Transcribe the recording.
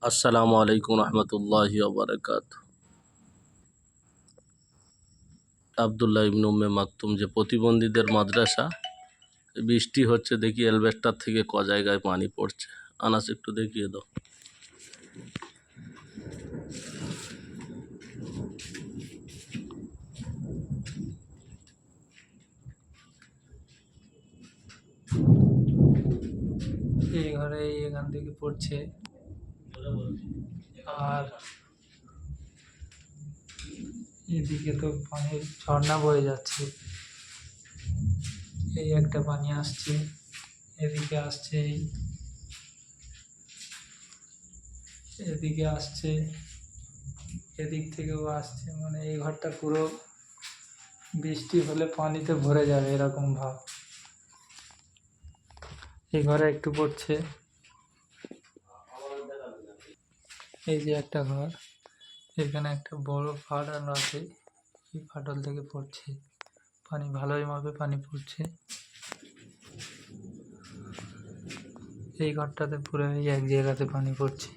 আসসালামু আলাইকুম রহমতুল্লাহি ওয়া বারাকাতুহু। আবদুল্লাহ ইবনে উম্মে মাকতুম যে প্রতিবন্ধীদের মাদ্রাসা, বৃষ্টি হচ্ছে দেখি এলবেস্টার থেকে ক জায়গায় পানি পড়ছে। আনাস একটু দেখিয়ে দাও। এই ঘরে এখান থেকে পড়ছে আর এদিকে তো পানির ঝর্ণা বয়ে যাচ্ছে। এই একটা পানি আসছে, এদিকে আসছে, এদিকে আসছে, এদিক থেকেও আসছে। মানে এই ঘরটা পুরো বৃষ্টি হলে পানিতে ভরে যাবে এরকম ভাব। এই ঘরে একটু পড়ছে। এই যে একটা ঘর, এখানে একটা বড় ফাটল আছে, এই ফাটল থেকে পড়ছে পানি, ভালোই ভাবে পানি পড়ছে। এই ঘরটাতে পুরো এই এক জায়গাতে পানি পড়ছে।